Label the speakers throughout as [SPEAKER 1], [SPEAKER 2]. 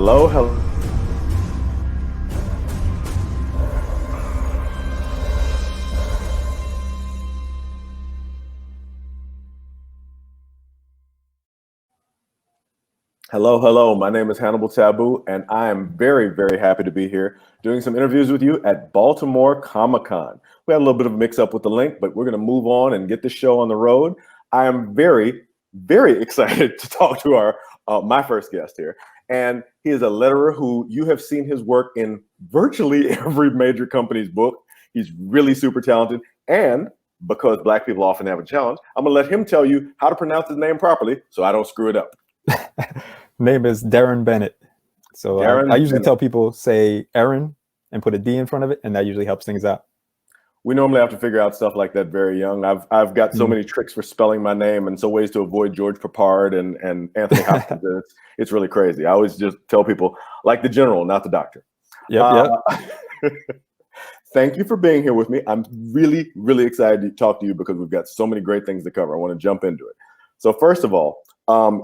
[SPEAKER 1] Hello, hello. Hello, hello. My name is Hannibal Taboo, and I am very, very happy to be here doing some interviews with you at Baltimore Comic-Con. We had a little bit of a mix-up with the link, but we're going to move on and get this show on the road. I am very, very excited to talk to my first guest here. And he is a letterer who you have seen his work in virtually every major company's book. He's really super talented. And because Black people often have a challenge, I'm going to let him tell you how to pronounce his name properly so I don't screw it up.
[SPEAKER 2] Name is Darren Bennett. So I usually tell people say Aaron and put a D in front of it, and that usually helps things out.
[SPEAKER 1] We normally have to figure out stuff like that very young. I've got so many tricks for spelling my name and so ways to avoid George Papard and Anthony Hopkins. It's really crazy. I always just tell people, like the general, not the doctor.
[SPEAKER 2] Yep.
[SPEAKER 1] Thank you for being here with me. I'm really, really excited to talk to you because we've got so many great things to cover. I want to jump into it. So first of all,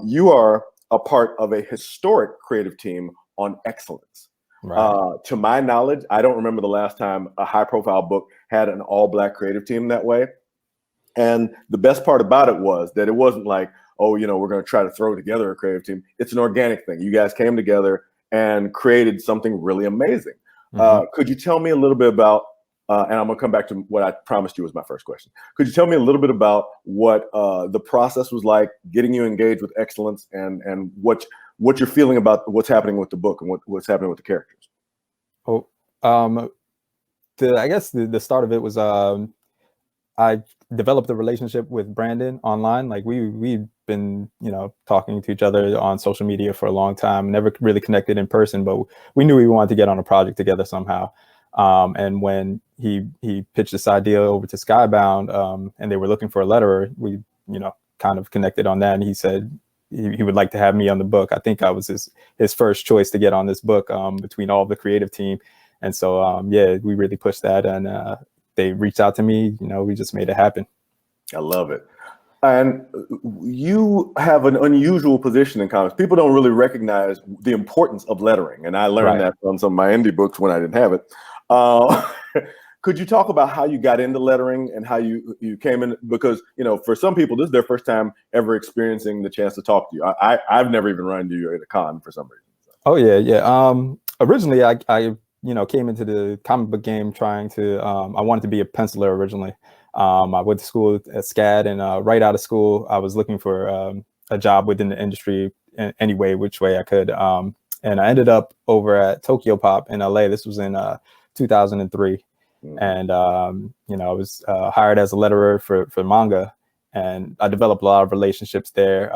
[SPEAKER 1] you are a part of a historic creative team on Excellence. Right. To my knowledge, I don't remember the last time a high-profile book had an all-Black creative team that way. And the best part about it was that it wasn't like, oh, we're going to try to throw together a creative team. It's an organic thing. You guys came together and created something really amazing. Could you tell me a little bit about, and I'm going to come back to what I promised you was my first question. Could you tell me a little bit about what the process was like, getting you engaged with Excellence, and what you're feeling about what's happening with the book and what's happening with the characters?
[SPEAKER 2] Oh, I guess the start of it was I developed a relationship with Brandon online. Like we've been, talking to each other on social media for a long time, never really connected in person, but we knew we wanted to get on a project together somehow. And when he pitched this idea over to Skybound, and they were looking for a letterer, we, kind of connected on that. And he said he would like to have me on the book. I think I was his first choice to get on this book, between all the creative team. And so, we really pushed that, and they reached out to me. We just made it happen.
[SPEAKER 1] I love it. And you have an unusual position in comics. People don't really recognize the importance of lettering. And I learned that from some of my indie books when I didn't have it. Could you talk about how you got into lettering and how you came in? Because, for some people, this is their first time ever experiencing the chance to talk to you. I've never even run into you at a con for some reason. So.
[SPEAKER 2] Oh, yeah. Originally, I came into the comic book game trying to, I wanted to be a penciler originally. I went to school at SCAD, and right out of school, I was looking for a job within the industry in any way, which way I could. And I ended up over at Tokyo Pop in LA. This was in 2003. And, I was hired as a letterer for manga, and I developed a lot of relationships there.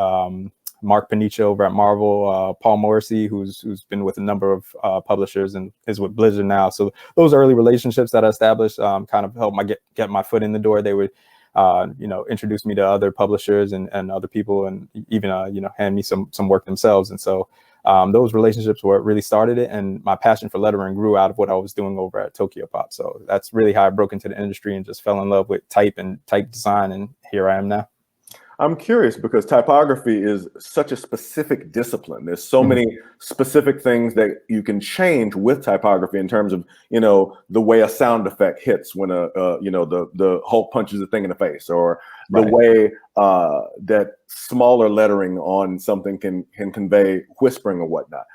[SPEAKER 2] Mark Panicia over at Marvel, Paul Morrissey, who's been with a number of publishers and is with Blizzard now. So those early relationships that I established kind of helped get my foot in the door. They would, introduce me to other publishers and other people, and even, hand me some work themselves. And so those relationships were what really started it. And my passion for lettering grew out of what I was doing over at Tokyo Pop. So that's really how I broke into the industry and just fell in love with type and type design. And here I am now.
[SPEAKER 1] I'm curious because typography is such a specific discipline. There's so many specific things that you can change with typography in terms of, the way a sound effect hits when the Hulk punches a thing in the face, or the way that smaller lettering on something can convey whispering or whatnot.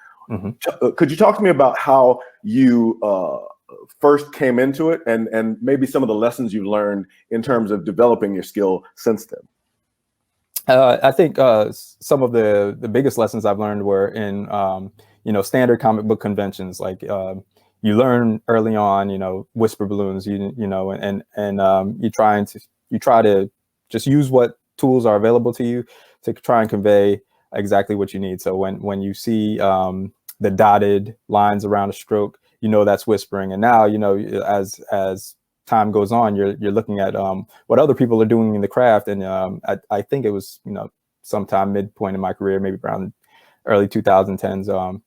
[SPEAKER 1] Could you talk to me about how you first came into it and maybe some of the lessons you've learned in terms of developing your skill since then?
[SPEAKER 2] I think some of the biggest lessons I've learned were in, standard comic book conventions. Like you learn early on, whisper balloons, and you try to just use what tools are available to you to try and convey exactly what you need. So when you see the dotted lines around a stroke, that's whispering. And now, as time goes on, you're looking at what other people are doing in the craft. And I think it was, sometime midpoint in my career, maybe around early 2010s,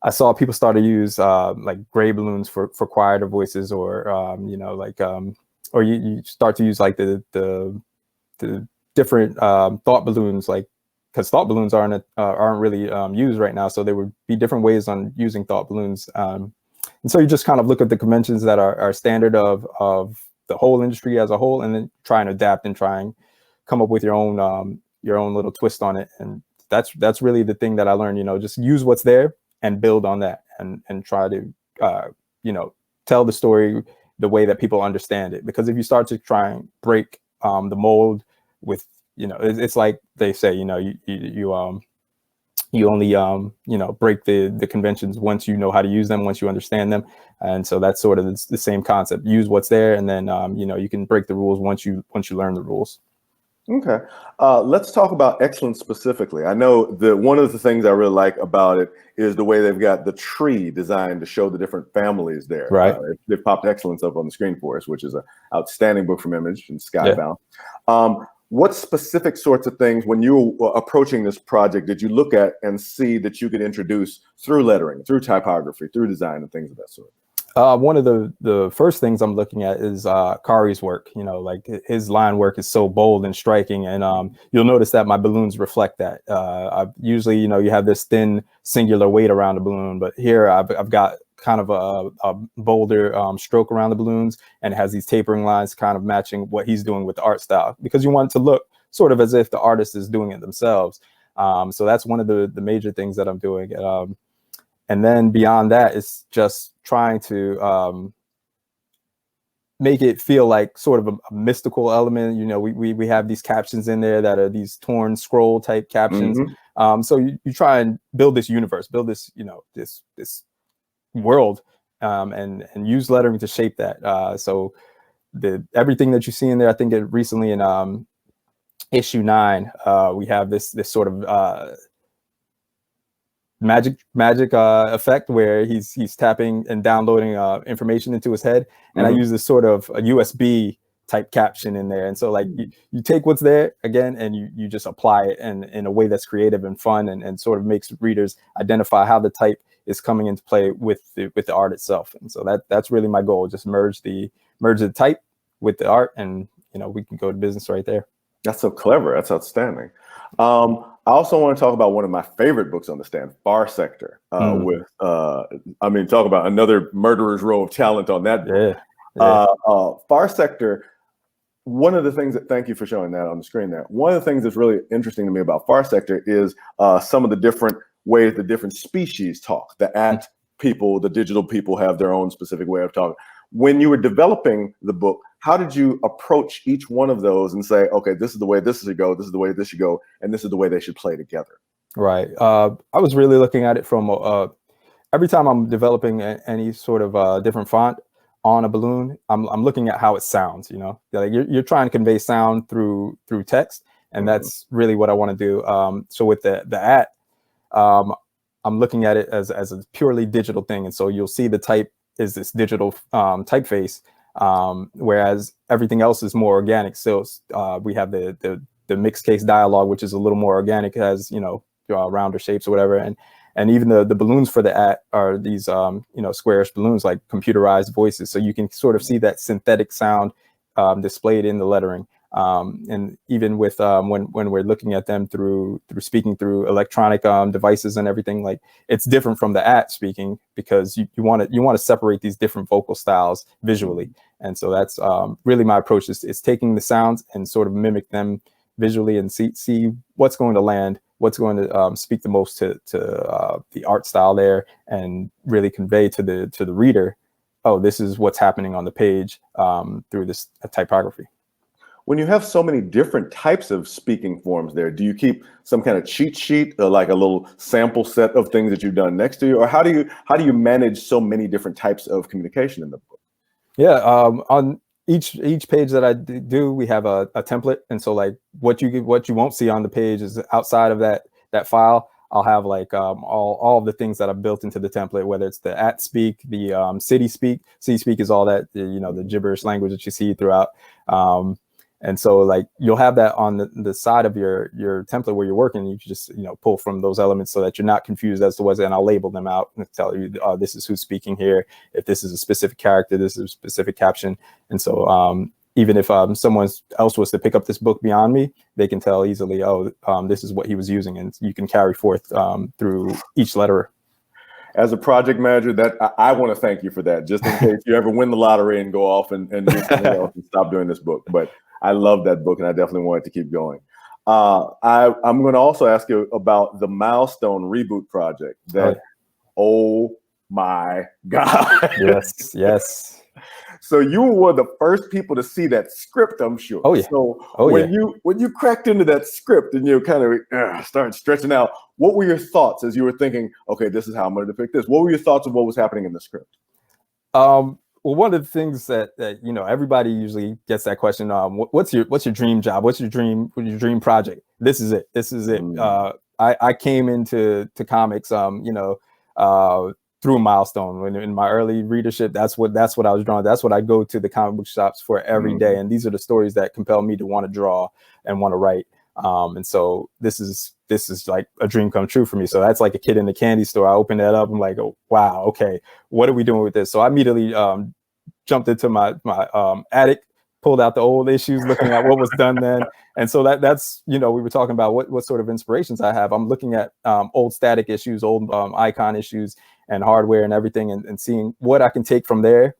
[SPEAKER 2] I saw people start to use like gray balloons for quieter voices, or or you start to use like the different thought balloons, like because thought balloons aren't really used right now. So there would be different ways on using thought balloons. And so you just kind of look at the conventions that are standard of the whole industry as a whole, and then try and adapt and try and come up with your own little twist on it. And that's really the thing that I learned, just use what's there and build on that, and try to, tell the story the way that people understand it. Because if you start to try and break the mold with, it's like they say, you only break the conventions once you know how to use them, once you understand them. And so that's sort of the same concept. Use what's there, and then you can break the rules once you learn the rules.
[SPEAKER 1] Okay, let's talk about excellence specifically. I know that one of the things I really like about it is the way they've got the tree designed to show the different families there.
[SPEAKER 2] Right.
[SPEAKER 1] They've popped excellence up on the screen for us, which is an outstanding book from Image and Skybound. Yeah. What specific sorts of things, when you were approaching this project, did you look at and see that you could introduce through lettering, through typography, through design, and things of that sort?
[SPEAKER 2] One of the first things I'm looking at is Kari's work. Like his line work is so bold and striking, and you'll notice that my balloons reflect that. Usually, you have this thin singular weight around the balloon, but here I've got kind of a bolder stroke around the balloons, and it has these tapering lines kind of matching what he's doing with the art style, because you want it to look sort of as if the artist is doing it themselves. So that's one of the major things that I'm doing. And then beyond that, it's just trying to make it feel like sort of a mystical element. We have these captions in there that are these torn scroll type captions. Mm-hmm. So you try and build this universe, build this, this world, and use lettering to shape that. So everything that you see in there, I think recently in issue 9, we have this sort of magic effect where he's tapping and downloading information into his head, and mm-hmm. I use this sort of a USB type caption in there. And so like you take what's there again, and you just apply it in a way that's creative and fun, and sort of makes readers identify how the type is coming into play with the art itself. And so that's really my goal, just merge the type with the art, and we can go to business right there.
[SPEAKER 1] That's so clever. That's outstanding. I also want to talk about one of my favorite books on the stand, Far Sector, with, talk about another murderer's row of talent on that book. Yeah. Far Sector, one of the things that, thank you for showing that on the screen there. One of the things that's really interesting to me about Far Sector is some of the different ways the different species talk. The ant people, the digital people have their own specific way of talking. When you were developing the book, how did you approach each one of those and say, okay, this is the way this should go, this is the way this should go, and this is the way they should play together? Right.
[SPEAKER 2] I was really looking at it from every time I'm developing any sort of different font on a balloon, I'm looking at how it sounds. Like you're trying to convey sound through text, and that's really what I want to do. So with the at, I'm looking at it as a purely digital thing, and so you'll see the type is this digital typeface. Whereas everything else is more organic. So we have the mixed case dialogue, which is a little more organic, has rounder shapes or whatever, and even the balloons for the at are these squarish balloons, like computerized voices. So you can sort of see that synthetic sound displayed in the lettering. And even with when we're looking at them through speaking through electronic devices and everything, like it's different from the at speaking, because you want to separate these different vocal styles visually. And so that's really my approach, is taking the sounds and sort of mimic them visually, and see what's going to land, what's going to speak the most to the art style there, and really convey to the reader, oh, this is what's happening on the page through this typography.
[SPEAKER 1] When you have so many different types of speaking forms there, do you keep some kind of cheat sheet, like a little sample set of things that you've done next to you, or how do you manage so many different types of communication in the book?
[SPEAKER 2] Yeah, on each page that I do, we have a template, and so like what you won't see on the page is outside of that file. I'll have like all of the things that I've built into the template, whether it's the at speak, the city speak. City speak is all that the gibberish language that you see throughout. And so like you'll have that on the side of your template where you're working. You can just pull from those elements so that you're not confused as to what's, and I'll label them out and tell you this is who's speaking here. If this is a specific character, this is a specific caption. And so even if someone else was to pick up this book beyond me, they can tell easily, oh, this is what he was using, and you can carry forth through each letterer.
[SPEAKER 1] As a project manager, that I want to thank you for that, just in case you ever win the lottery and go off and do something else and stop doing this book. But I love that book, and I definitely want it to keep going. I'm going to also ask you about the Milestone reboot project. Oh my God!
[SPEAKER 2] Yes.
[SPEAKER 1] So you were one of the first people to see that script, I'm sure.
[SPEAKER 2] Oh yeah.
[SPEAKER 1] So when you cracked into that script and you kind of started stretching out, what were your thoughts as you were thinking, okay, this is how I'm going to depict this? What were your thoughts of what was happening in the script?
[SPEAKER 2] Well, one of the things that everybody usually gets that question. What's your dream job? What's your dream project? This is it. I came into comics, through Milestone. When in my early readership, that's what I was drawing. That's what I go to the comic book shops for every day. And these are the stories that compel me to want to draw and want to write. And so this is like a dream come true for me. So that's like a kid in the candy store. I opened that up. I'm like, oh, wow, okay, what are we doing with this? So I immediately jumped into my attic, pulled out the old issues, looking at what was done then. And so that's, we were talking about what sort of inspirations I have. I'm looking at old static issues, old icon issues and hardware and everything, and seeing what I can take from there,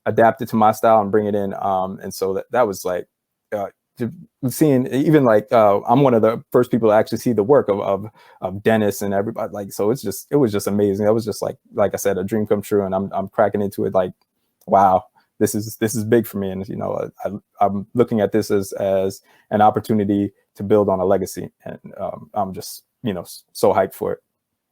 [SPEAKER 2] adapt it to my style and bring it in. And so that was like, seeing even like, I'm one of the first people to actually see the work of Dennis and everybody. Like, so it was just amazing. That was just like I said, a dream come true. And I'm cracking into it like, wow, this is big for me. And, I'm looking at this as an opportunity to build on a legacy. And I'm just, so hyped for it.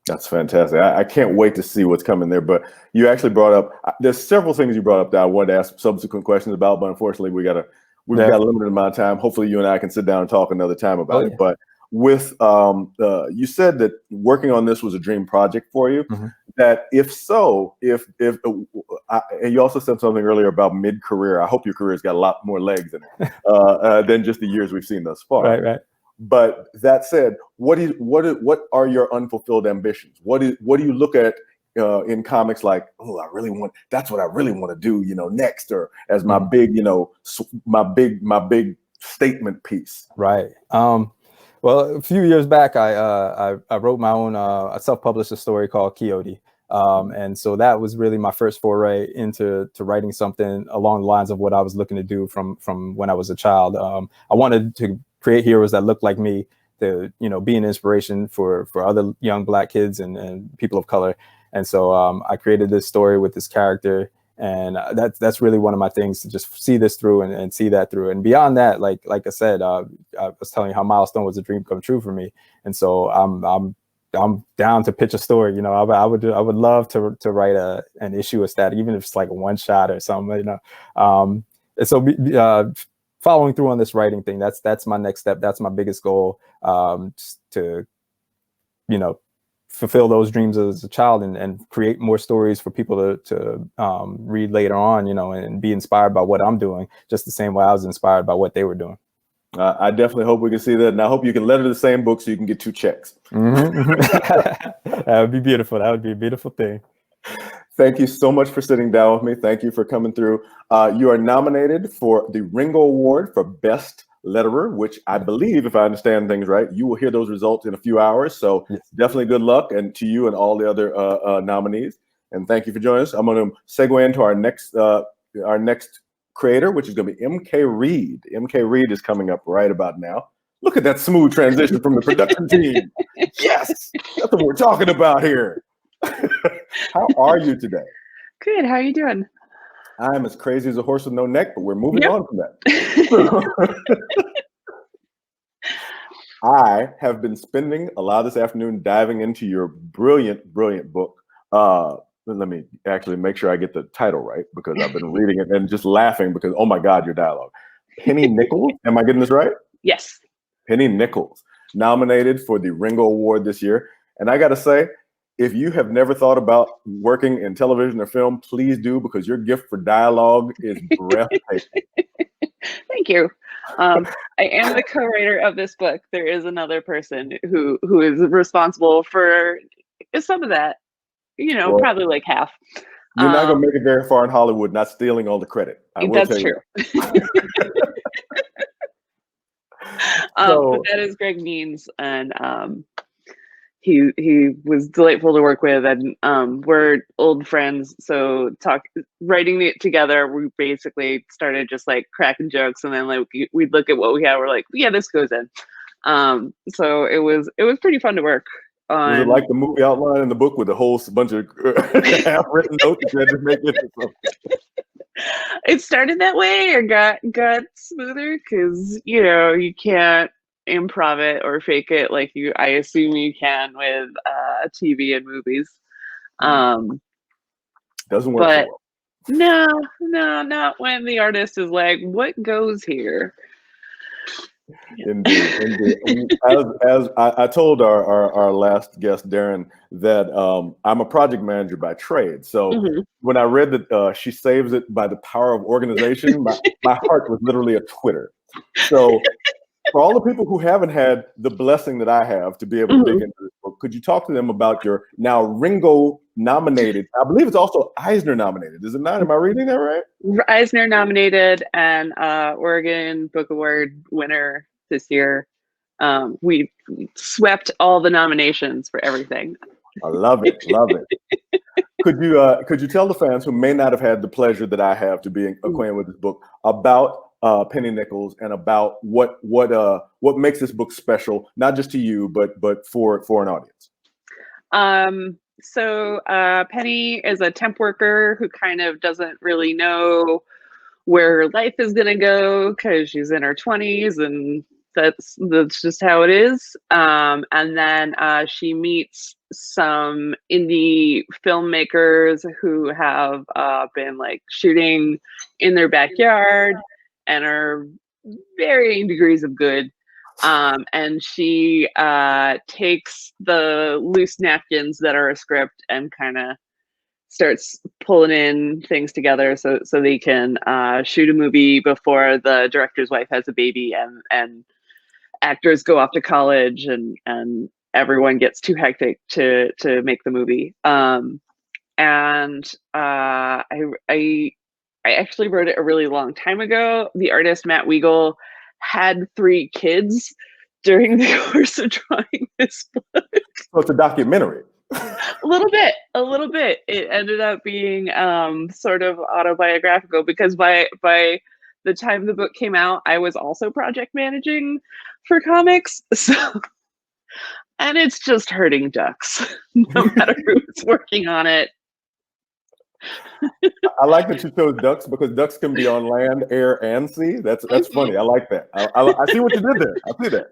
[SPEAKER 1] That's fantastic. I can't wait to see what's coming there. But you actually brought up, there's several things you brought up that I wanted to ask subsequent questions about, but unfortunately we've got a limited amount of time. Hopefully you and I can sit down and talk another time about it. But with, you said that working on this was a dream project for you, that if and you also said something earlier about mid-career. I hope your career's got a lot more legs in it than just the years we've seen thus far.
[SPEAKER 2] Right.
[SPEAKER 1] But that said, what are your unfulfilled ambitions? What do you look at in comics like, oh, that's what I really want to do, next, or as my big, my big statement piece.
[SPEAKER 2] Right. Well, a few years back, I wrote my own, I self-published a story called Quixote. And so that was really my first foray into writing something along the lines of what I was looking to do from when I was a child. I wanted to create heroes that looked like me, to be an inspiration for other young Black kids and people of color. And so I created this story with this character, and that's really one of my things, to just see this through and see that through. And beyond that, like I said, I was telling you how Milestone was a dream come true for me. And so I'm down to pitch a story. I would love to write an issue of Static, even if it's like a one shot or something. And so following through on this writing thing, that's my next step. That's my biggest goal, to fulfill those dreams as a child and create more stories for people to read later on, and be inspired by what I'm doing, just the same way I was inspired by what they were doing.
[SPEAKER 1] I definitely hope we can see that. And I hope you can letter the same book so you can get 2 checks.
[SPEAKER 2] That would be beautiful. That would be a beautiful thing.
[SPEAKER 1] Thank you so much for sitting down with me. Thank you for coming through. You are nominated for the Ringo Award for Best Letterer, which I believe, if I understand things right, you will hear those results in a few hours. So definitely good luck, and to you and all the other nominees. And thank you for joining us. I'm going to segue into our next creator, which is going to be MK Reed. MK Reed is coming up right about now. Look at that smooth transition from the production team. Yes, that's what we're talking about here. How are you today?
[SPEAKER 3] Good. How are you doing?
[SPEAKER 1] I'm as crazy as a horse with no neck, but we're moving on from that. I have been spending a lot this afternoon diving into your brilliant book. Let me actually make sure I get the title right, because I've been reading it and just laughing because, oh my God, your dialogue. Penny Nichols, am I getting this right?
[SPEAKER 3] Yes.
[SPEAKER 1] Penny Nichols, nominated for the Ringo Award this year. And I got to say, if you have never thought about working in television or film, please do, because your gift for dialogue is breathtaking.
[SPEAKER 3] Thank you. I am the co-writer of this book. There is another person who is responsible for some of that,
[SPEAKER 1] Well,
[SPEAKER 3] probably like half.
[SPEAKER 1] You're not going to make it very far in Hollywood not stealing all the credit. I will
[SPEAKER 3] That's
[SPEAKER 1] tell
[SPEAKER 3] true.
[SPEAKER 1] you.
[SPEAKER 3] But that is Greg Means, and he was delightful to work with, and we're old friends. So writing it together, we basically started just like cracking jokes, and then like we'd look at what we had, we're like, yeah, this goes in. So it was pretty fun to work on.
[SPEAKER 1] Was it like the movie outline in the book with a whole bunch of half-written notes that you had to make it?
[SPEAKER 3] It started that way and got smoother because you can't improv it or fake it like I assume you can with TV and movies.
[SPEAKER 1] Doesn't work so
[SPEAKER 3] well. No, not when the artist is like, what goes here?
[SPEAKER 1] Indeed. As I told our last guest, Darren, that I'm a project manager by trade. So when I read that she saves it by the power of organization, my heart was literally a Twitter. So for all the people who haven't had the blessing that I have to be able to dig into this book, could you talk to them about your now Ringo nominated, I believe it's also Eisner nominated, is it not? Am I reading that right?
[SPEAKER 3] Eisner nominated and Oregon Book Award winner this year. We swept all the nominations for everything.
[SPEAKER 1] I love it. Could you tell the fans who may not have had the pleasure that I have to be acquainted with this book about Penny Nichols and about what makes this book special, not just to you, but for an audience?
[SPEAKER 3] So Penny is a temp worker who kind of doesn't really know where her life is going to go because she's in her 20s, and that's just how it is. And then she meets some indie filmmakers who have been like shooting in their backyard and are varying degrees of good. And she takes the loose napkins that are a script and kind of starts pulling in things together so they can shoot a movie before the director's wife has a baby and actors go off to college and everyone gets too hectic to make the movie. And I actually wrote it a really long time ago. The artist Matt Weigel had 3 kids during the course of drawing this book.
[SPEAKER 1] So it's a documentary.
[SPEAKER 3] A little bit. It ended up being sort of autobiographical because by the time the book came out, I was also project managing for comics. So, and it's just herding ducks, no matter who's working on it.
[SPEAKER 1] I like that you chose ducks because ducks can be on land, air, and sea. That's funny. I like that. I see what you did there. I see that.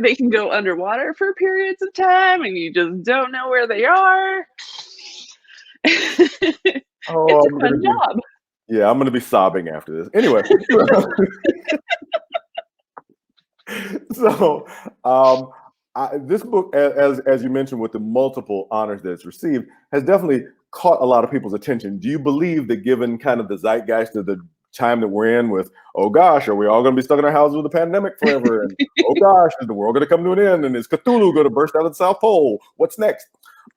[SPEAKER 3] They can go underwater for periods of time, and you just don't know where they are. It's a fun job.
[SPEAKER 1] Yeah, I'm going to be sobbing after this. Anyway. So, this book, as you mentioned, with the multiple honors that it's received, has definitely caught a lot of people's attention. Do you believe that, given kind of the zeitgeist of the time that we're in with, oh gosh, are we all going to be stuck in our houses with a pandemic forever? And oh gosh, is the world going to come to an end? And is Cthulhu going to burst out of the South Pole? What's next?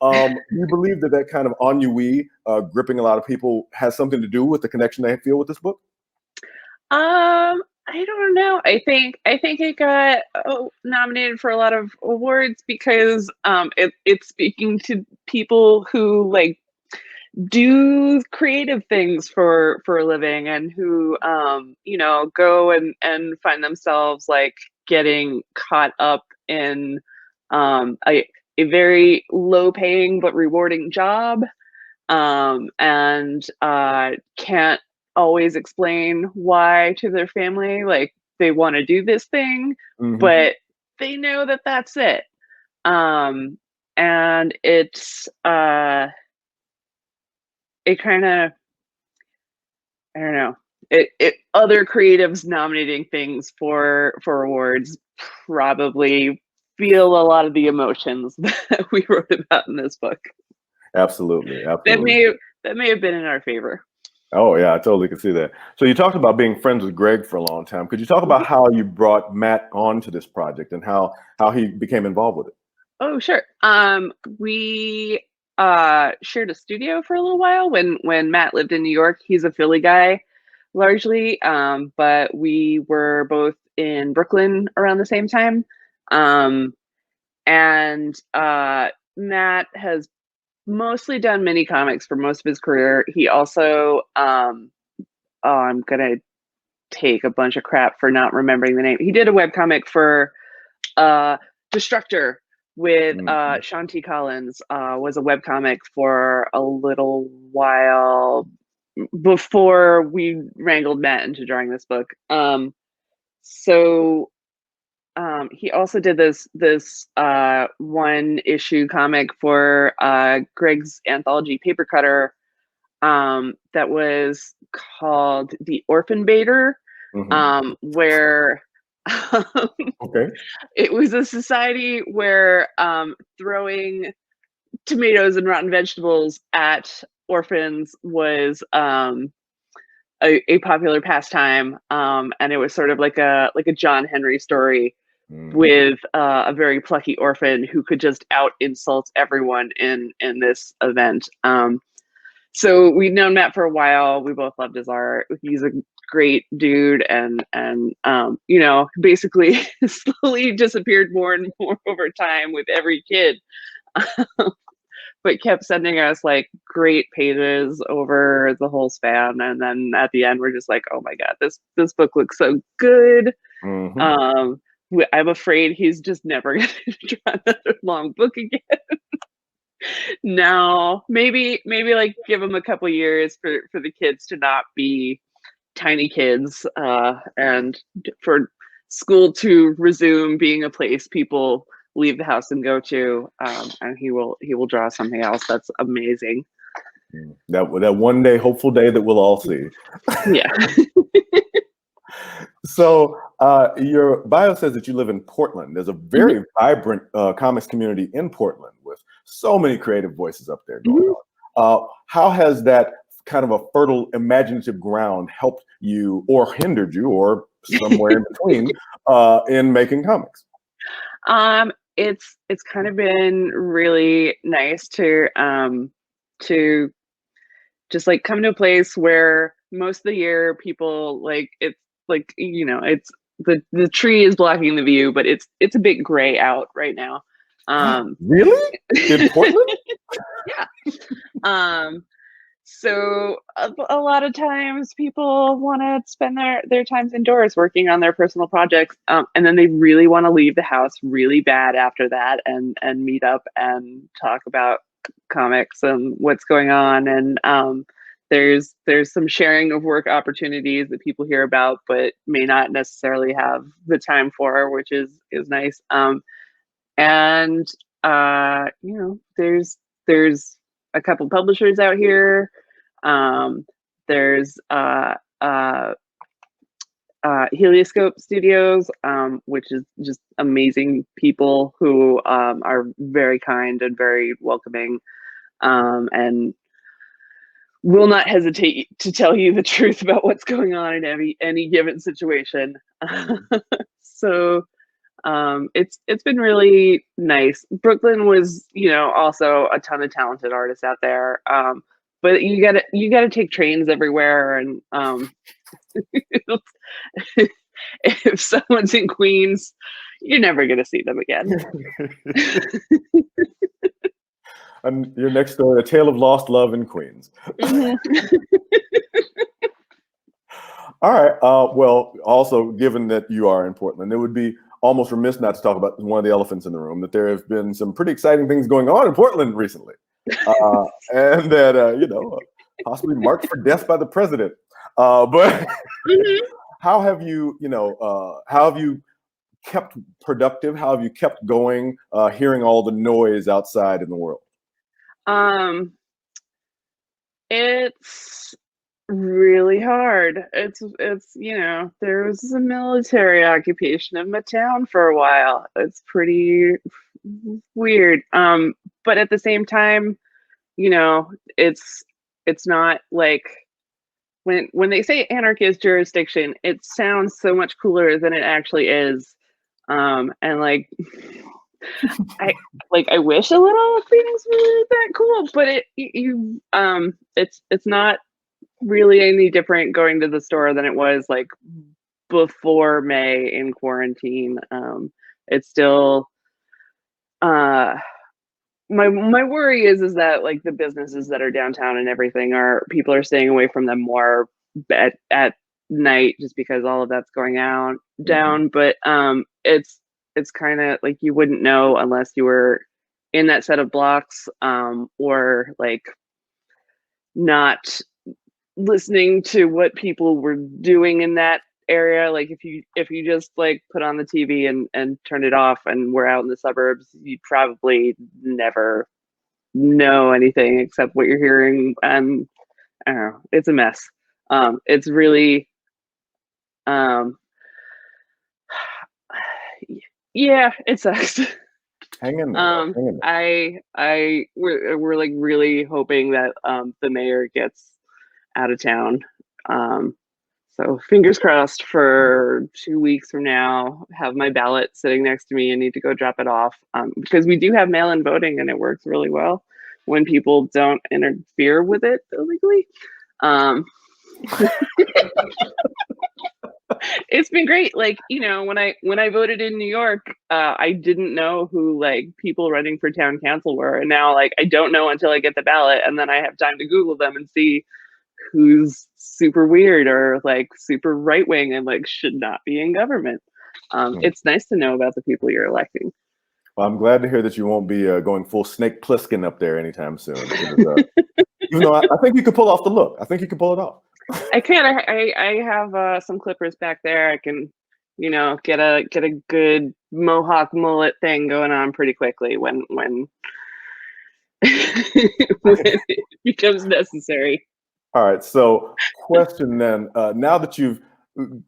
[SPEAKER 1] Do you believe that kind of ennui gripping a lot of people has something to do with the connection they feel with this book?
[SPEAKER 3] I don't know. I think it got nominated for a lot of awards because it's speaking to people who like do creative things for a living and who go and find themselves like getting caught up in a very low paying but rewarding job, and can't always explain why to their family, like they want to do this thing, but they know that that's it. And it's it kind of, I don't know, it other creatives nominating things for awards probably feel a lot of the emotions that we wrote about in this book.
[SPEAKER 1] Absolutely.
[SPEAKER 3] That may have been in our favor.
[SPEAKER 1] Oh yeah, I totally could see that. So you talked about being friends with Greg for a long time. Could you talk about how you brought Matt onto this project and how he became involved with it?
[SPEAKER 3] Oh, sure. We shared a studio for a little while when Matt lived in New York. He's a Philly guy largely, but we were both in Brooklyn around the same time. And Matt has mostly done mini comics for most of his career. He also, oh, I'm gonna take a bunch of crap for not remembering the name. He did a webcomic for Destructor with Sean T. Collins, was a webcomic for a little while before we wrangled Matt into drawing this book. So he also did this one issue comic for Greg's anthology Paper Cutter, that was called The Orphan Baiter, where
[SPEAKER 1] Okay.
[SPEAKER 3] it was a society where throwing tomatoes and rotten vegetables at orphans was a popular pastime, and it was sort of like a John Henry story with a very plucky orphan who could just out insult everyone in this event. So we'd known Matt for a while. We both loved his art. He's a great dude, and you know, basically slowly disappeared more and more over time with every kid. But kept sending us like great pages over the whole span, and then at the end we're just like, oh my god, this book looks so good. I'm afraid he's just never gonna draw another long book again. No, maybe like give him a couple years for the kids to not be tiny kids, and for school to resume being a place people leave the house and go to, and he will draw something else that's amazing.
[SPEAKER 1] That one day, hopeful day that we'll all see.
[SPEAKER 3] Yeah.
[SPEAKER 1] So your bio says that you live in Portland. There's a very vibrant comics community in Portland with so many creative voices up there going on. How has that kind of a fertile, imaginative ground helped you or hindered you or somewhere in between in making comics?
[SPEAKER 3] It's kind of been really nice to just like come to a place where most of the year people like, it's like, you know, it's the tree is blocking the view, but it's a bit gray out right now.
[SPEAKER 1] Really? In Portland?
[SPEAKER 3] Yeah. So a lot of times people want to spend their times indoors working on their personal projects, and then they really want to leave the house really bad after that and meet up and talk about comics and what's going on. And there's some sharing of work opportunities that people hear about but may not necessarily have the time for, which is nice. And you know, there's a couple publishers out here. There's Helioscope Studios, which is just amazing people who are very kind and very welcoming, and will not hesitate to tell you the truth about what's going on in any given situation. So it's been really nice. Brooklyn was, you know, also a ton of talented artists out there. But you gotta take trains everywhere, and if someone's in Queens, you're never gonna see them again.
[SPEAKER 1] And your next story, A Tale of Lost Love in Queens. All right. Well, also, given that you are in Portland, it would be almost remiss not to talk about one of the elephants in the room, that there have been some pretty exciting things going on in Portland recently. And that, you know, possibly marked for death by the president. But how have you, you know, how have you kept productive? How have you kept going, hearing all the noise outside in the world?
[SPEAKER 3] It's really hard. It's you know, there was a military occupation of my town for a while. It's pretty weird. But at the same time, you know, it's not like when they say anarchist jurisdiction, it sounds so much cooler than it actually is. And like I wish a little things were that cool, but it's not really any different going to the store than it was like before May in quarantine. It's still my worry is that like the businesses that are downtown and everything people are staying away from them more at night just because all of that's going down. But it's kind of like you wouldn't know unless you were in that set of blocks, or like not listening to what people were doing in that area. Like if you just like put on the TV and turn it off and we're out in the suburbs, you'd probably never know anything except what you're hearing. And I don't know, it's a mess. It's really yeah, it sucks.
[SPEAKER 1] Hang in there. Hang in there.
[SPEAKER 3] We're like really hoping that the mayor gets out of town. So fingers crossed for 2 weeks from now, have my ballot sitting next to me and need to go drop it off. Because we do have mail-in voting and it works really well when people don't interfere with it illegally. It's been great. Like, you know, when I voted in New York, I didn't know who like people running for town council were. And now like I don't know until I get the ballot, and then I have time to Google them and see who's super weird or like super right wing and like should not be in government. It's nice to know about the people you're electing.
[SPEAKER 1] Well, I'm glad to hear that you won't be going full Snake Plissken up there anytime soon. Because, even though I think you could pull off the look. I think you can pull it off.
[SPEAKER 3] I can. I have some clippers back there. I can, you know, get a good mohawk mullet thing going on pretty quickly when when it becomes necessary.
[SPEAKER 1] All right. So, question then: now that you've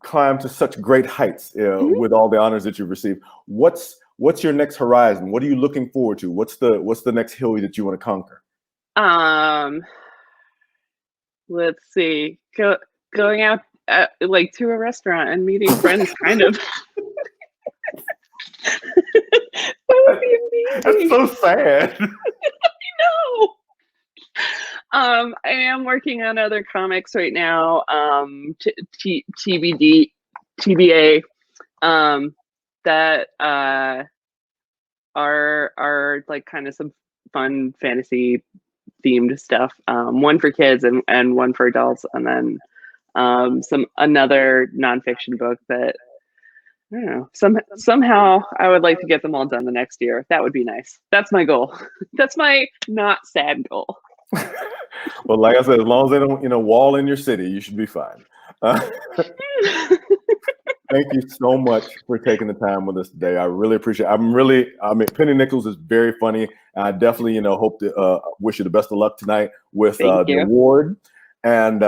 [SPEAKER 1] climbed to such great heights with all the honors that you've received, what's your next horizon? What are you looking forward to? What's the next hill that you want to conquer?
[SPEAKER 3] Let's see. Going out like to a restaurant and meeting friends, kind of. That would be amazing.
[SPEAKER 1] That's so sad.
[SPEAKER 3] No. I am working on other comics right now. TBA. That are like kind of some fun fantasy themed stuff. One for kids and one for adults, and then another nonfiction book that I don't know. Somehow I would like to get them all done the next year. That would be nice. That's my goal. That's my not sad goal.
[SPEAKER 1] Well, like I said, as long as they don't, wall in your city, you should be fine. Thank you so much for taking the time with us today. I really appreciate it. I mean, Penny Nichols is very funny. And I definitely, hope to wish you the best of luck tonight with the award. And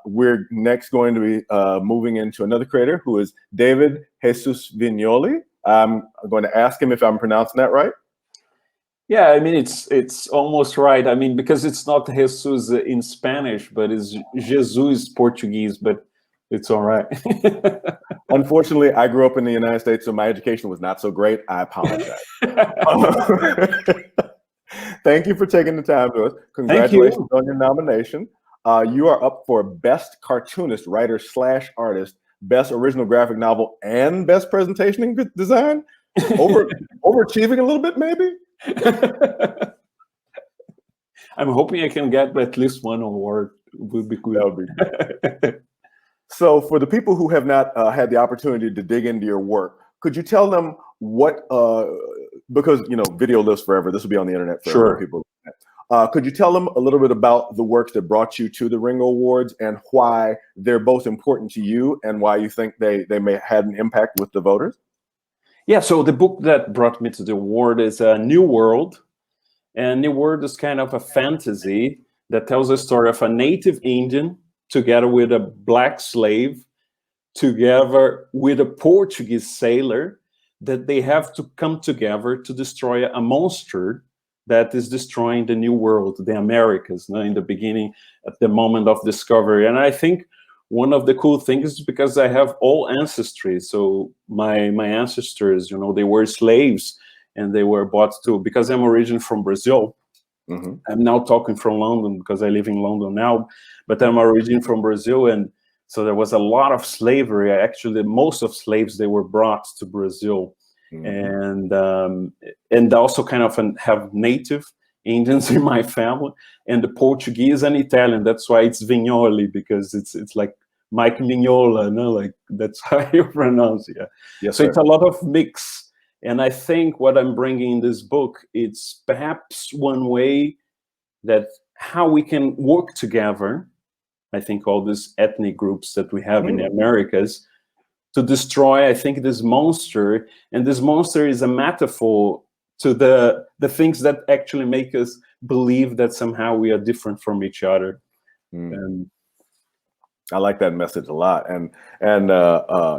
[SPEAKER 1] we're next going to be moving into another creator who is David Jesus Vignoli. I'm going to ask him if I'm pronouncing that right.
[SPEAKER 4] Yeah, I mean, it's almost right. I mean, because it's not Jesus in Spanish, but it's Jesus Portuguese, but it's all right.
[SPEAKER 1] Unfortunately, I grew up in the United States, so my education was not so great. I apologize. Thank you for taking the time to us. Congratulations on your nomination. You are up for Best Cartoonist, Writer / Artist, Best Original Graphic Novel, and Best Presentation and Design. Overachieving a little bit, maybe?
[SPEAKER 4] I'm hoping I can get at least one award. Would be good.
[SPEAKER 1] That would be good. So for the people who have not had the opportunity to dig into your work, could you tell them what, because, video lives forever. This will be on the internet for
[SPEAKER 4] sure.
[SPEAKER 1] People. Could you tell them a little bit about the works that brought you to the Ringo Awards and why they're both important to you and why you think they may have had an impact with the voters?
[SPEAKER 4] Yeah, so the book that brought me to the award is New World. And New World is kind of a fantasy that tells a story of a native Indian together with a black slave, together with a Portuguese sailor, that they have to come together to destroy a monster that is destroying the New World, the Americas, in the beginning, at the moment of discovery. And I think one of the cool things is because I have all ancestry. So my ancestors, they were slaves and they were brought to, because I'm originally from Brazil.
[SPEAKER 1] Mhm.
[SPEAKER 4] I'm now talking from London because I live in London now, but I'm originally from Brazil, and so there was a lot of slavery. Actually, most of slaves, they were brought to Brazil, and also kind of have native Indians in my family, and the Portuguese and Italian. That's why it's Vignoli, because it's like Mike Mignola, no, like that's how you pronounce it. Yeah.
[SPEAKER 1] Yes,
[SPEAKER 4] So
[SPEAKER 1] sir.
[SPEAKER 4] it's a lot of mix. And I think what I'm bringing in this book, it's perhaps one way that how we can work together. I think all these ethnic groups that we have in the Americas to destroy, I think, this monster. And this monster is a metaphor to the things that actually make us believe that somehow we are different from each other. And
[SPEAKER 1] I like that message a lot, and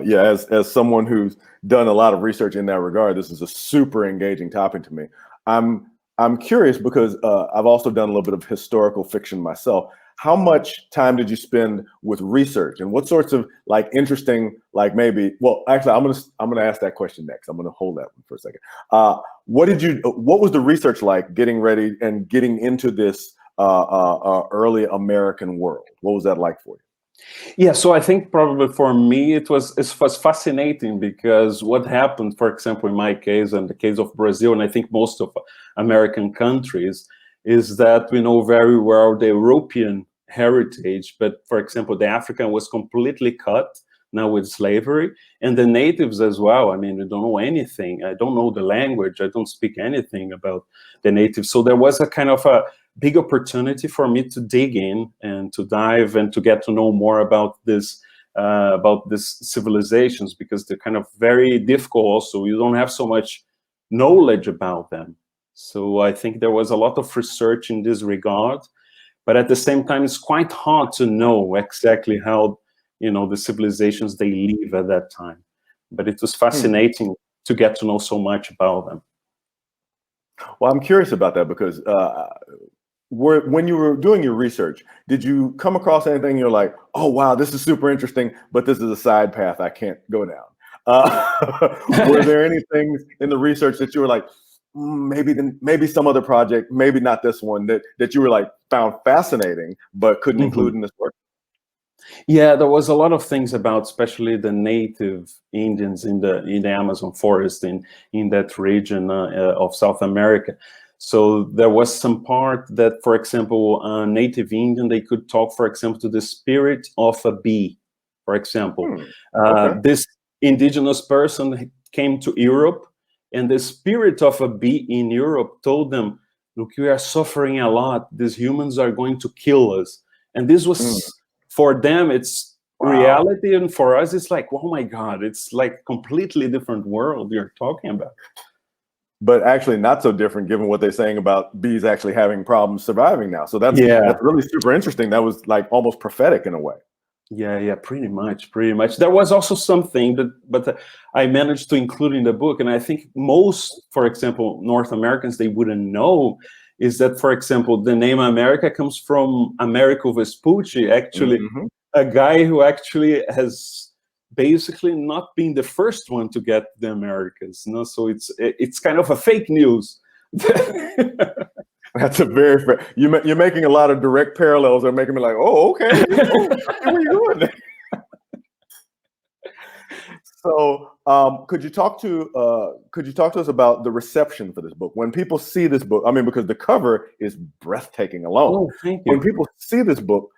[SPEAKER 1] yeah, as someone who's done a lot of research in that regard, this is a super engaging topic to me. I'm curious because I've also done a little bit of historical fiction myself. How much time did you spend with research, and what sorts of like interesting, like maybe? Well, actually, I'm gonna ask that question next. I'm gonna hold that one for a second. What was the research like getting ready and getting into this early American world? What was that like for you?
[SPEAKER 4] yeah, so I think probably for me it was fascinating, because what happened, for example, in my case and the case of Brazil, and I think most of American countries, is that we know very well the European heritage, but for example, the African was completely cut now with slavery, and the natives as well. I mean, we don't know anything. I don't know the language. I don't speak anything about the natives. So there was a kind of a big opportunity for me to dig in and to dive and to get to know more about these civilizations, because they're kind of very difficult. Also, you don't have so much knowledge about them. So I think there was a lot of research in this regard, but at the same time, it's quite hard to know exactly how, you know, the civilizations they live at that time. But it was fascinating to get to know so much about them.
[SPEAKER 1] Well, I'm curious about that because when you were doing your research, did you come across anything you're like, oh, wow, this is super interesting, but this is a side path I can't go down? Were there any things in the research that you were like, maybe some other project, maybe not this one, that you were like found fascinating, but couldn't include in this work?
[SPEAKER 4] Yeah, there was a lot of things about, especially the native Indians in the Amazon forest in that region of South America. So there was some part that, for example, native Indian, they could talk, for example, to the spirit of a bee. For example, this indigenous person came to Europe, and the spirit of a bee in Europe told them, "Look, we are suffering a lot. These humans are going to kill us." And this was for them, it's reality, and for us, it's like, oh my God, it's like completely different world you're talking about.
[SPEAKER 1] But actually not so different given what they're saying about bees actually having problems surviving now. So that's really super interesting. That was like almost prophetic in a way.
[SPEAKER 4] Yeah, pretty much. There was also something but I managed to include in the book, and I think most, for example, North Americans, they wouldn't know, is that, for example, the name America comes from Americo Vespucci, actually, a guy who actually has basically not been the first one to get the Americas. You so it's kind of a fake news.
[SPEAKER 1] That's a very fair. You're making a lot of direct parallels. They're making me like, oh, okay, where you going? So, could you talk to us about the reception for this book when people see this book? I mean, because the cover is breathtaking alone.
[SPEAKER 4] Oh, thank you.
[SPEAKER 1] When people see this book,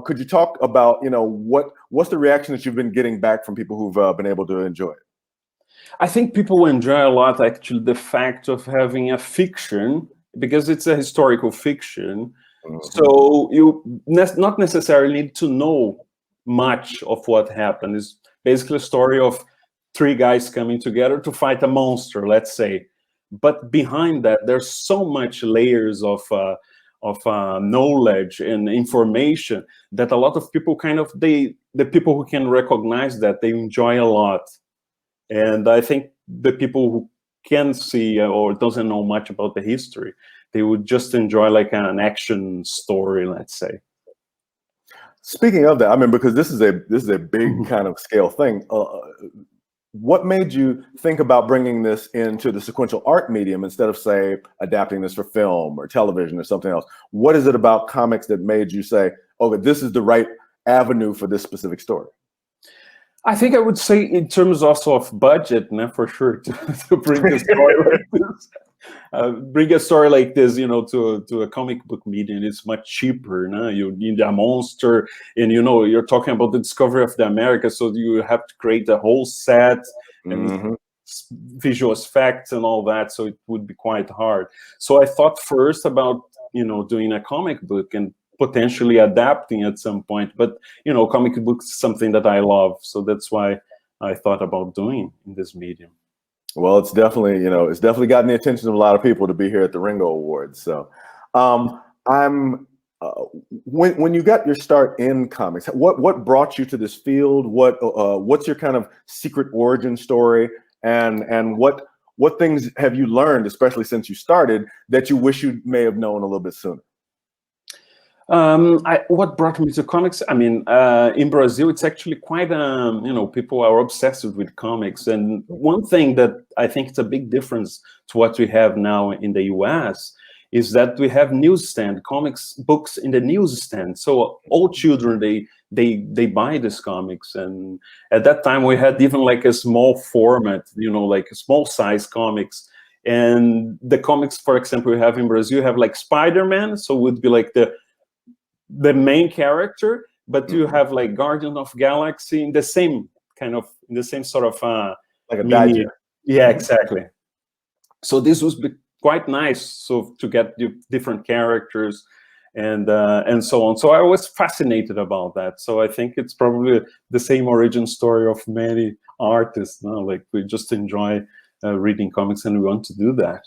[SPEAKER 1] could you talk about what's the reaction that you've been getting back from people who've been able to enjoy it?
[SPEAKER 4] I think people enjoy a lot, actually, the fact of having a fiction, because it's a historical fiction. So you not necessarily need to know much of what happened. It's basically a story of three guys coming together to fight a monster, let's say. But behind that, there's so much layers of knowledge and information that a lot of people the people who can recognize that, they enjoy a lot. And I think the people who can see or doesn't know much about the history, they would just enjoy like an action story, let's say.
[SPEAKER 1] Speaking of that, I mean, because this is a big kind of scale thing. what made you think about bringing this into the sequential art medium instead of, say, adapting this for film or television or something else? What is it about comics that made you say, "Oh, this is the right avenue for this specific story"?
[SPEAKER 4] I think I would say in terms also of budget, for sure, to bring a story like this. Bring a story like this, to a comic book medium, it's much cheaper. No? You need a monster, and you're talking about the discovery of the Americas, so you have to create a whole set and visual effects and all that. So it would be quite hard. So I thought first about doing a comic book and potentially adapting at some point. But comic books is something that I love, so that's why I thought about doing in this medium.
[SPEAKER 1] Well, it's definitely gotten the attention of a lot of people to be here at the Ringo Awards. So, when you got your start in comics, what brought you to this field? What's your kind of secret origin story, and what things have you learned, especially since you started, that you wish you may have known a little bit sooner?
[SPEAKER 4] What brought me to comics? I mean, in Brazil, it's actually quite, people are obsessed with comics. And one thing that I think is a big difference to what we have now in the US is that we have newsstand, comics books in the newsstand. So all children, they buy these comics. And at that time, we had even like a small format, like a small size comics. And the comics, for example, we have in Brazil, you have like Spider-Man. So it would be like the main character, but you have like Guardian of Galaxy in the same sort of
[SPEAKER 1] like a digest.
[SPEAKER 4] Yeah, exactly. So this was quite nice. So to get the different characters and so on. So I was fascinated about that. So I think it's probably the same origin story of many artists. Like we just enjoy reading comics and we want to do that.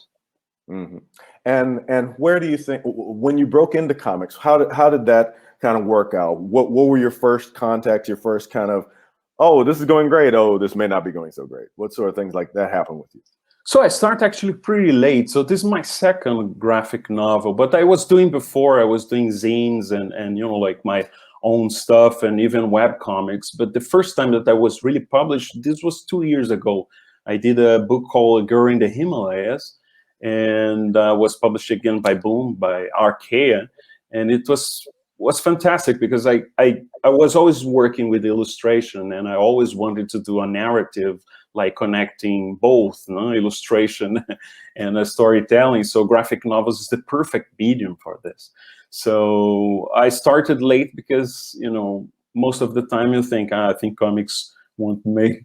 [SPEAKER 1] Mm-hmm. And where do you think, when you broke into comics, how did that kind of work out? What were your first contacts, your first kind of, oh, this is going great, oh, this may not be going so great? What sort of things like that happen with you?
[SPEAKER 4] So I started actually pretty late. So this is my second graphic novel, but I was doing zines and like my own stuff and even web comics. But the first time that I was really published, this was 2 years ago. I did a book called Girl in the Himalayas, and was published again by Boom, by Archaea, and it was fantastic because I was always working with illustration, and I always wanted to do a narrative, like connecting both illustration and storytelling. So graphic novels is the perfect medium for this. So I started late because most of the time you think, I think comics won't make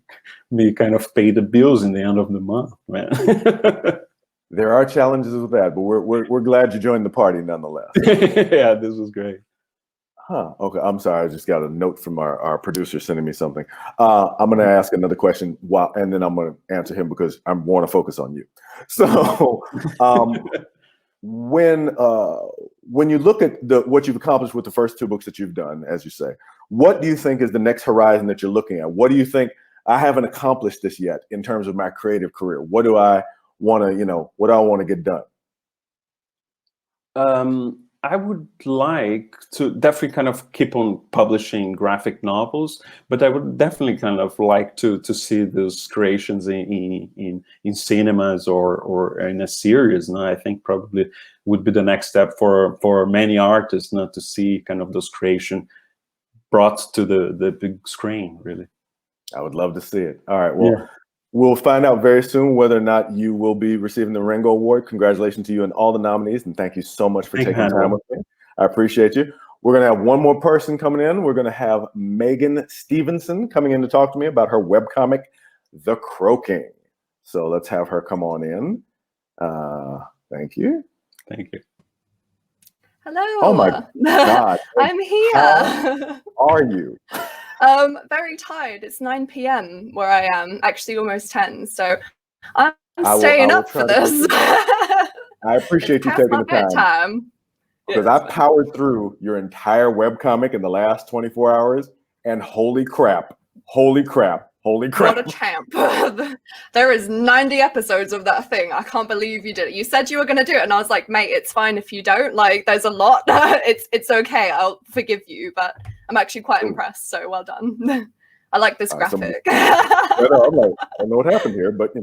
[SPEAKER 4] me kind of pay the bills in the end of the month, man.
[SPEAKER 1] There are challenges with that, but we're glad you joined the party nonetheless.
[SPEAKER 4] Yeah, this was great.
[SPEAKER 1] Huh. Okay. I'm sorry. I just got a note from our producer sending me something. I'm going to ask another question and then I'm going to answer him because I want to focus on you. So, when you look at what you've accomplished with the first 2 books that you've done, as you say, what do you think is the next horizon that you're looking at? What do you think, I haven't accomplished this yet in terms of my creative career? What do I want to get done?
[SPEAKER 4] I would like to definitely kind of keep on publishing graphic novels, but I would definitely kind of like to see those creations in cinemas or in a series. And I think probably would be the next step for many artists not to see kind of those creation brought to the big screen, really.
[SPEAKER 1] I would love to see it. All right. Well, yeah. We'll find out very soon whether or not you will be receiving the Ringo Award. Congratulations to you and all the nominees, and thank you so much for taking time with me. I appreciate you. We're going to have one more person coming in. We're going to have Megan Stevenson coming in to talk to me about her webcomic, The Crow King. So let's have her come on in. Thank you.
[SPEAKER 4] Thank you.
[SPEAKER 5] Hello.
[SPEAKER 1] Oh my God.
[SPEAKER 5] I'm here.
[SPEAKER 1] How are you?
[SPEAKER 5] Very tired. It's 9 p.m. where I am, actually almost 10. So I'm staying up for this.
[SPEAKER 1] I appreciate you taking the time. Because I powered through your entire webcomic in the last 24 hours, and holy crap. What a champ.
[SPEAKER 5] There is 90 episodes of that thing. I can't believe you did it. You said you were going to do it, and I was like, mate, it's fine if you don't. Like, there's a lot. It's okay. I'll forgive you, but I'm actually quite impressed, so well done. I like this
[SPEAKER 1] All right, so-
[SPEAKER 5] graphic.
[SPEAKER 1] I'm like, I don't know what happened here, but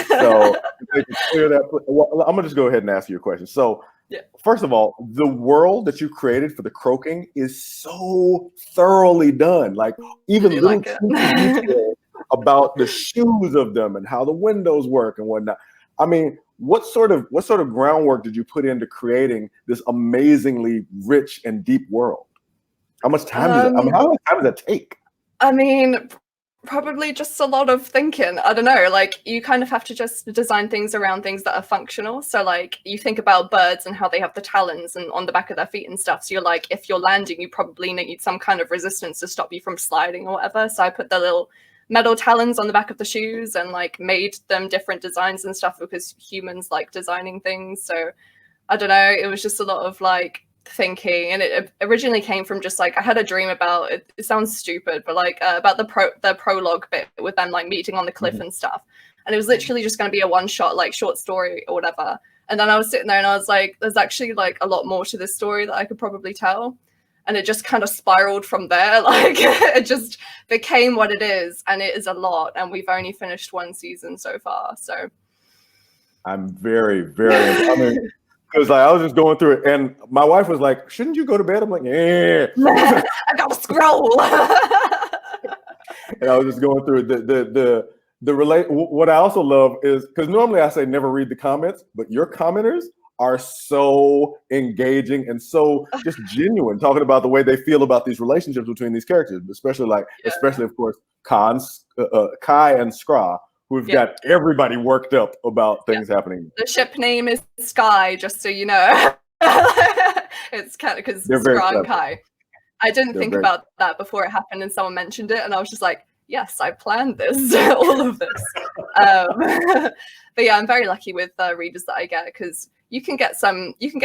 [SPEAKER 1] so they can clear that. Well, I'm gonna just go ahead and ask you a question. So,
[SPEAKER 5] Yeah.
[SPEAKER 1] first of all, the world that you created for the croaking is so thoroughly done. Like even
[SPEAKER 5] You
[SPEAKER 1] little
[SPEAKER 5] like it?
[SPEAKER 1] teeny details about the shoes of them and how the windows work and whatnot. I mean, what sort of groundwork did you put into creating this amazingly rich and deep world? How much time does it? I mean, how much time does that take?
[SPEAKER 5] I mean, probably just a lot of thinking. I don't know, like you kind of have to just design things around things that are functional. So like you think about birds and how they have the talons and on the back of their feet and stuff. So you're like, if you're landing, you probably need some kind of resistance to stop you from sliding or whatever. So I put the little metal talons on the back of the shoes and like made them different designs and stuff because humans like designing things. So I don't know, it was just a lot of like thinking, and it originally came from just like I had a dream about it. It sounds stupid, but like about the prologue bit with them like meeting on the cliff and stuff, and it was literally just going to be a one shot like short story or whatever. And then I was sitting there and I was like, there's actually like a lot more to this story that I could probably tell, and it just kind of spiraled from there. Like it just became what it is, and it is a lot, and we've only finished one season so far. So
[SPEAKER 1] I'm very, very. I mean, because like, I was just going through it, and my wife was like, "Shouldn't you go to bed?" I'm like, "Yeah."
[SPEAKER 5] I gotta scroll.
[SPEAKER 1] And I was just going through the relate. What I also love is because normally I say never read the comments, but your commenters are so engaging and so just genuine, talking about the way they feel about these relationships between these characters, especially of course Kai and Skra, who've got everybody worked up about things happening.
[SPEAKER 5] The ship name is Sky, just so you know. It's kind of because Skra and Kai. I didn't think about that before it happened, and someone mentioned it, and I was just like, yes, I planned this, all of this. But yeah, I'm very lucky with readers that I get, because you can get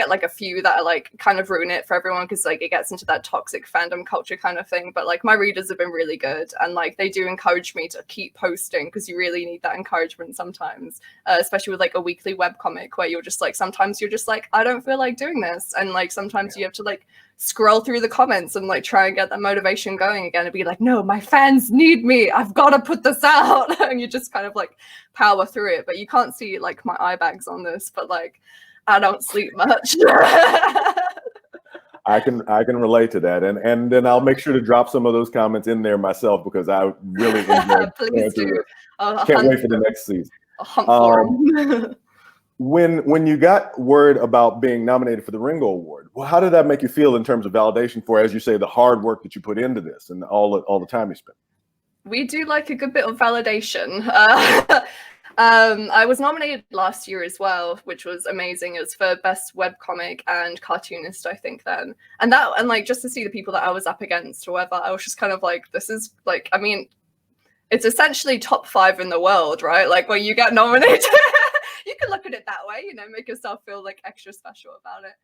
[SPEAKER 5] like a few that are like kind of ruin it for everyone, because like it gets into that toxic fandom culture kind of thing. But like my readers have been really good, and like they do encourage me to keep posting, because you really need that encouragement sometimes, especially with like a weekly webcomic where you're just like, sometimes you're just like, I don't feel like doing this, and like sometimes you have to like scroll through the comments and like try and get that motivation going again and be like, no, my fans need me, I've got to put this out. And you just kind of like power through it. But you can't see like my eye bags on this, but like I don't sleep much.
[SPEAKER 1] I can relate to that, and then I'll make sure to drop some of those comments in there myself, because I really enjoy.
[SPEAKER 5] Please do.
[SPEAKER 1] Can't wait for the next season.
[SPEAKER 5] I'll hunt for 'em.
[SPEAKER 1] When you got word about being nominated for the Ringo Award, well, how did that make you feel in terms of validation for, as you say, the hard work that you put into this and all the time you spent?
[SPEAKER 5] We do like a good bit of validation. I was nominated last year as well, which was amazing. It was for best webcomic and cartoonist, I think, then. And like just to see the people that I was up against or whatever, I was just kind of like, this is like, I mean, it's essentially top 5 in the world, right? Like when you get nominated, you can look at it that way, you know, make yourself feel like extra special about it.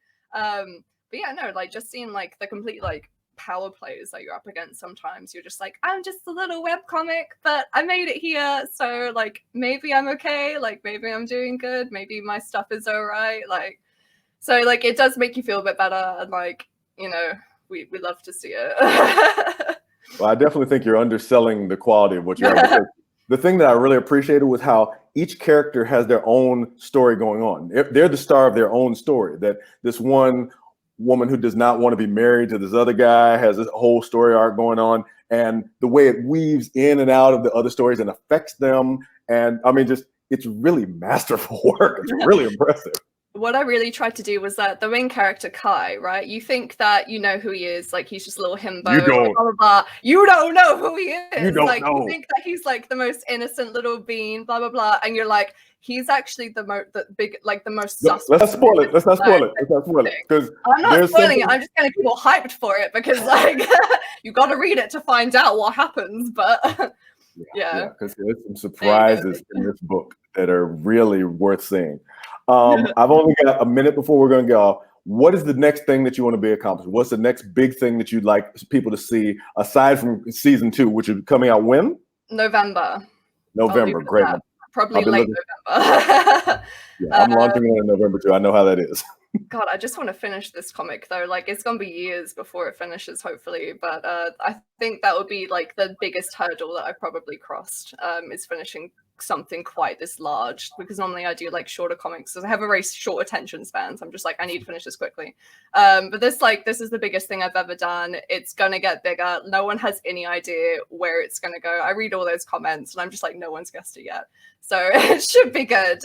[SPEAKER 5] But yeah, no, like just seeing like the complete like power players that you're up against, sometimes you're just like, I'm just a little webcomic, but I made it here, so like maybe I'm okay, like maybe I'm doing good, maybe my stuff is all right, like, so like it does make you feel a bit better, and like, you know, we love to see it.
[SPEAKER 1] Well, I definitely think you're underselling the quality of what you have. The thing that I really appreciated was how each character has their own story going on. They're the star of their own story. That this one woman who does not want to be married to this other guy has this whole story arc going on, and the way it weaves in and out of the other stories and affects them. And I mean, just it's really masterful work. It's really impressive.
[SPEAKER 5] What I really tried to do was that the main character, Kai, right? You think that you know who he is, like he's just a little himbo,
[SPEAKER 1] You don't.
[SPEAKER 5] blah, blah, blah. You don't know who he is.
[SPEAKER 1] You don't
[SPEAKER 5] like,
[SPEAKER 1] know.
[SPEAKER 5] You think that he's like the most innocent little bean, blah, blah, blah. And you're like, he's actually the most sus.
[SPEAKER 1] Let's not spoil it. Let's not spoil it. Because
[SPEAKER 5] I'm not spoiling it. I'm just getting people hyped for it, because like you got to read it to find out what happens. But yeah,
[SPEAKER 1] because there's some surprises in this book that are really worth seeing. I've only got a minute before we're going to go. What is the next thing that you want to be accomplished? What's the next big thing that you'd like people to see aside from season 2, which is coming out when?
[SPEAKER 5] November.
[SPEAKER 1] Great.
[SPEAKER 5] Probably late November.
[SPEAKER 1] I'm launching it in November too. I know how that is.
[SPEAKER 5] God, I just want to finish this comic though. Like, it's gonna be years before it finishes, hopefully. But I think that would be like the biggest hurdle that I probably crossed. Is finishing something quite this large, because normally I do like shorter comics because I have a very short attention span. So I'm just like, I need to finish this quickly. But this is the biggest thing I've ever done. It's gonna get bigger. No one has any idea where it's gonna go. I read all those comments and I'm just like, no one's guessed it yet. So it should be good.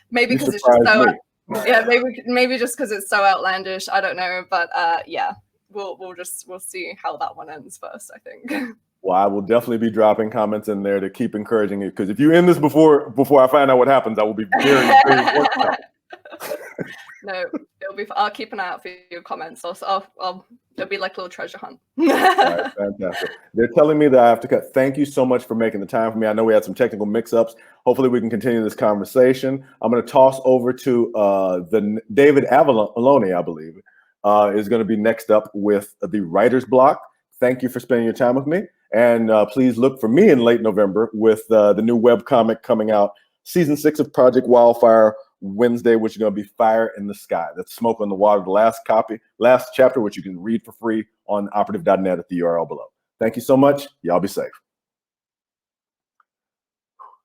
[SPEAKER 5] Maybe because it's just so. Yeah, maybe just because it's so outlandish. I don't know, but yeah, we'll see how that one ends first, I think.
[SPEAKER 1] Well, I will definitely be dropping comments in there to keep encouraging you, because if you end this before I find out what happens, I will be very, very worried.
[SPEAKER 5] No, it'll be. I'll keep an eye out for your comments. I'll it'll be like a little treasure hunt.
[SPEAKER 1] All right, fantastic. They're telling me that I have to cut. Thank you so much for making the time for me. I know we had some technical mix-ups. Hopefully we can continue this conversation. I'm going to toss over to the David Avalone, I believe, is going to be next up with the writer's block. Thank you for spending your time with me. And please look for me in late November with the new webcomic coming out, season 6 of Project Wildfire, Wednesday, which is going to be Fire in the Sky. That's Smoke on the Water, the last chapter, which you can read for free on operative.net at the URL below. Thank you so much. Y'all be safe.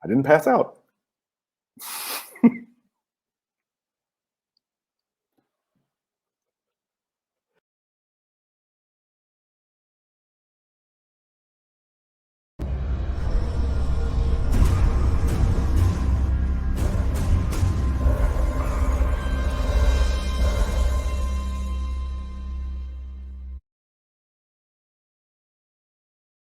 [SPEAKER 1] I didn't pass out.